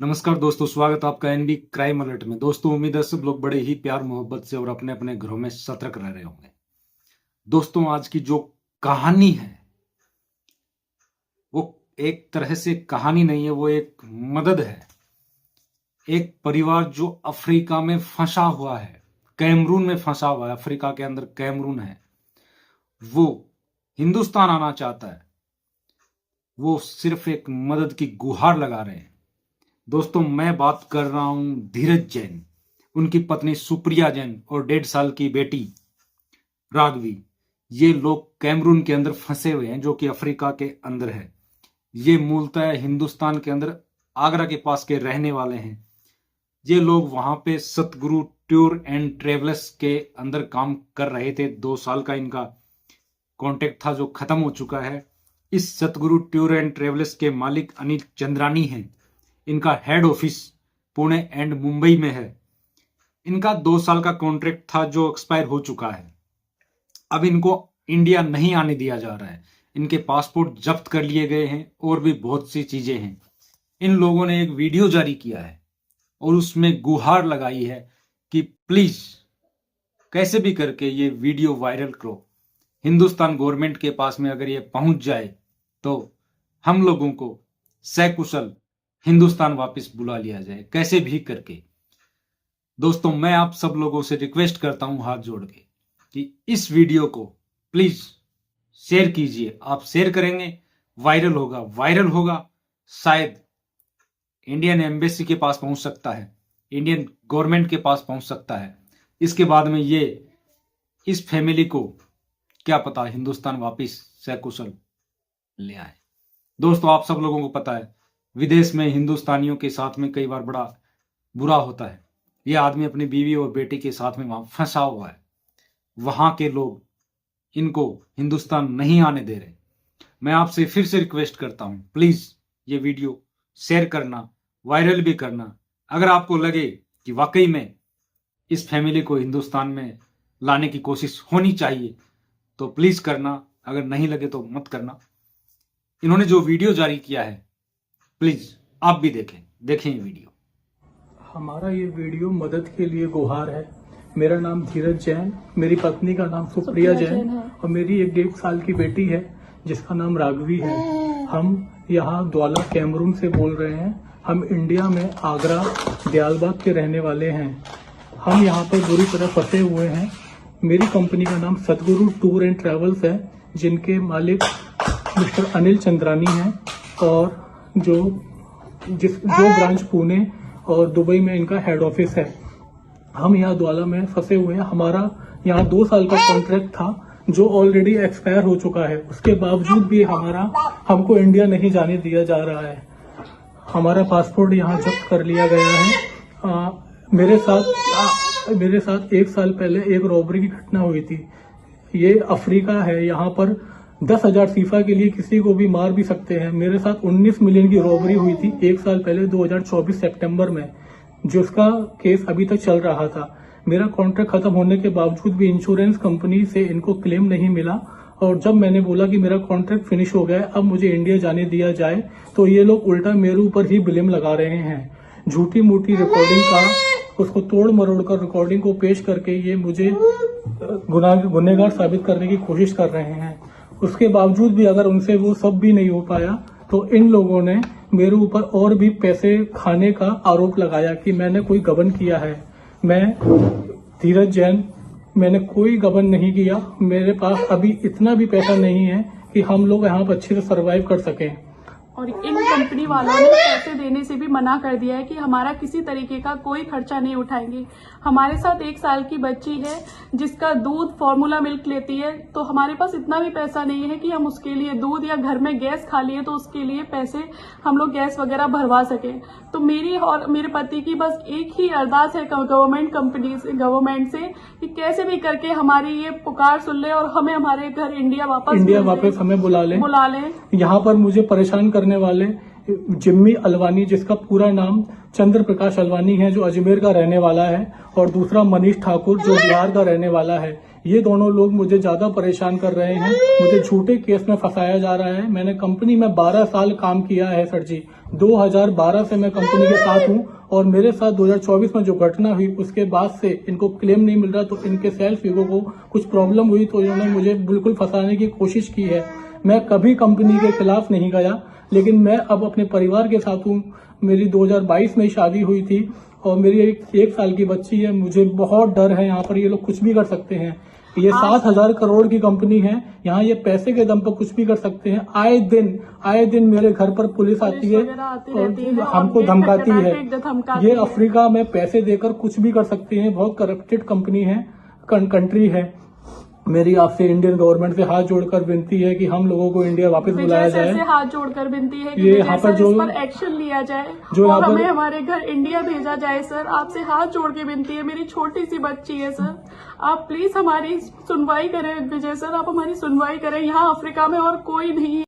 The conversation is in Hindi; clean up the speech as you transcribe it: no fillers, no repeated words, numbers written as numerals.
नमस्कार दोस्तों, स्वागत है आपका एनबी क्राइम अलर्ट में। दोस्तों, उम्मीद है सब लोग बड़े ही प्यार मोहब्बत से और अपने अपने घरों में सतर्क रह रहे होंगे। दोस्तों, आज की जो कहानी है वो एक तरह से कहानी नहीं है, वो एक मदद है। एक परिवार जो अफ्रीका में फंसा हुआ है, कैमरून में फंसा हुआ है, अफ्रीका के अंदर कैमरून है, वो हिंदुस्तान आना चाहता है। वो सिर्फ एक मदद की गुहार लगा रहे हैं। दोस्तों, मैं बात कर रहा हूं धीरज जैन, उनकी पत्नी सुप्रिया जैन और 1.5 साल की बेटी राघवी। ये लोग कैमरून के अंदर फंसे हुए हैं, जो कि अफ्रीका के अंदर है। ये मूलतः हिंदुस्तान के अंदर आगरा के पास के रहने वाले हैं। ये लोग वहां पे सतगुरु टूर एंड ट्रेवल्स के अंदर काम कर रहे थे। 2 साल का इनका कॉन्ट्रैक्ट था जो खत्म हो चुका है। इस सतगुरु टूर एंड ट्रेवल्स के मालिक अनिल चंद्रानी हैं। इनका head office Pune and Mumbai में है। इनका 2 साल का कॉन्ट्रैक्ट था जो एक्सपायर हो चुका है। अब इनको इंडिया नहीं आने दिया जा रहा है। इनके पासपोर्ट जब्त कर लिए गए हैं और भी बहुत सी चीजें हैं। इन लोगों ने एक वीडियो जारी किया है और उसमें गुहार लगाई है कि प्लीज कैसे भी करके ये वीडियो वायरल करो। हिंदुस्तान गवर्नमेंट के पास में अगर ये पहुंच जाए तो हम लोगों को सकुशल हिंदुस्तान वापस बुला लिया जाए, कैसे भी करके। दोस्तों, मैं आप सब लोगों से रिक्वेस्ट करता हूं हाथ जोड़ के कि इस वीडियो को प्लीज शेयर कीजिए। आप शेयर करेंगे, वायरल होगा, शायद इंडियन एम्बेसी के पास पहुंच सकता है, इंडियन गवर्नमेंट के पास पहुंच सकता है। इसके बाद में ये इस फैमिली को क्या पता हिंदुस्तान वापस सकुशल ले आए। दोस्तों, आप सब लोगों को पता है विदेश में हिंदुस्तानियों के साथ में कई बार बड़ा बुरा होता है। यह आदमी अपनी बीवी और बेटी के साथ में वहां फंसा हुआ है। वहां के लोग इनको हिंदुस्तान नहीं आने दे रहे। मैं आपसे फिर से रिक्वेस्ट करता हूं, प्लीज ये वीडियो शेयर करना, वायरल भी करना। अगर आपको लगे कि वाकई में इस फैमिली को हिंदुस्तान में लाने की कोशिश होनी चाहिए तो प्लीज करना। अगर नहीं लगे तो मत करना। इन्होंने जो वीडियो जारी किया है, प्लीज आप भी देखें ये वीडियो। हमारा ये वीडियो मदद के लिए गुहार है। मेरा नाम धीरज जैन, मेरी पत्नी का नाम सुप्रिया जैन और मेरी एक 1.5 साल की बेटी है जिसका नाम राघवी है। हम यहाँ द्वाला कैमरून से बोल रहे हैं। हम इंडिया में आगरा दयालबाग के रहने वाले हैं। हम यहाँ पर बुरी तरह फंसे हुए हैं। मेरी कंपनी का नाम सतगुरु टूर एंड ट्रेवल्स है, जिनके मालिक मिस्टर अनिल चंद्रानी हैं और जो ब्रांच पुणे और दुबई में इनका हेड ऑफिस है। हम यहाँ द्वाला में फंसे हुए हैं। हमारा यहाँ 2 साल का कॉन्ट्रैक्ट था जो ऑलरेडी एक्सपायर हो चुका है। उसके बावजूद भी हमको इंडिया नहीं जाने दिया जा रहा है। हमारा पासपोर्ट यहाँ जब्त कर लिया गया है। मेरे साथ 1 साल पहले एक रॉबरी की घटना हुई थी। ये अफ्रीका है, यहाँ पर 10,000 फीफा के लिए किसी को भी मार भी सकते हैं। मेरे साथ 19 मिलियन की रॉबरी हुई थी 1 साल पहले 2024 सितंबर में, जिसका केस अभी तक चल रहा था। मेरा कॉन्ट्रैक्ट खत्म होने के बावजूद भी इंश्योरेंस कंपनी से इनको क्लेम नहीं मिला और जब मैंने बोला कि मेरा कॉन्ट्रैक्ट फिनिश हो गया, अब मुझे इंडिया जाने दिया जाए, तो ये लोग उल्टा मेरे ऊपर ही ब्लेम लगा रहे हैं। झूठी मूठी रिकॉर्डिंग का उसको तोड़ मरोड़ कर रिकॉर्डिंग को पेश करके ये मुझे गुनहगार साबित करने की कोशिश कर रहे हैं। उसके बावजूद भी अगर उनसे वो सब भी नहीं हो पाया तो इन लोगों ने मेरे ऊपर और भी पैसे खाने का आरोप लगाया कि मैंने कोई गबन किया है। मैं धीरज जैन, मैंने कोई गबन नहीं किया। मेरे पास अभी इतना भी पैसा नहीं है कि हम लोग यहाँ पर अच्छे से सर्वाइव कर सकें। और इन कंपनी वालों ने पैसे देने से भी मना कर दिया है कि हमारा किसी तरीके का कोई खर्चा नहीं उठाएंगे। हमारे साथ 1 साल की बच्ची है जिसका दूध फॉर्मूला मिल्क लेती है, तो हमारे पास इतना भी पैसा नहीं है कि हम उसके लिए दूध, या घर में गैस खाली है तो उसके लिए पैसे हम लोग गैस वगैरह भरवा सके। तो मेरी और मेरे पति की बस एक ही अरदास है गवर्नमेंट से कि कैसे भी करके हमारी ये पुकार सुन ले और हमें हमारे घर इंडिया वापस हमें बुला लें। यहाँ पर मुझे परेशान करने वाले जिम्मी अलवानी, जिसका पूरा नाम चंद्र प्रकाश अलवानी है, जो अजमेर का रहने वाला है, और दूसरा मनीष ठाकुर जो बिहार का रहने वाला है। ये दोनों लोग मुझे ज्यादा परेशान कर रहे हैं। मुझे झूठे केस में फंसाया जा रहा है। मैंने कंपनी में 12 साल काम किया है सर जी। 2012 से मैं कंपनी के साथ हूँ और मेरे साथ 2024 में जो घटना हुई उसके बाद से इनको क्लेम नहीं मिल रहा, तो इनके सेल्स ईगो को कुछ प्रॉब्लम हुई तो इन्होंने मुझे बिल्कुल फंसाने की कोशिश की है। मैं कभी कंपनी के खिलाफ नहीं गया, लेकिन मैं अब अपने परिवार के साथ हूँ। मेरी 2022 में शादी हुई थी और मेरी एक साल की बच्ची है। मुझे बहुत डर है, यहाँ पर ये लोग कुछ भी कर सकते हैं। ये 7,000 करोड़ की कंपनी है, यहाँ ये पैसे के दम पर कुछ भी कर सकते हैं। आए दिन मेरे घर पर पुलिस आती है और हमको धमकाती है। ये अफ्रीका में पैसे देकर कुछ भी कर सकते हैं। बहुत करप्टेड कंपनी है, कंट्री है। मेरी आपसे इंडियन गवर्नमेंट से हाथ जोड़कर विनती है कि हम लोगों को इंडिया वापस बुलाया जाए। हाथ जोड़कर विनती है कि ये यहाँ पर जो इस पर एक्शन लिया जाए जो और हमें हमारे घर इंडिया भेजा जाए। सर आपसे हाथ जोड़ के विनती है, मेरी छोटी सी बच्ची है सर, आप प्लीज हमारी सुनवाई करें। विजय सर आप हमारी सुनवाई करें, यहाँ अफ्रीका में और कोई नहीं है।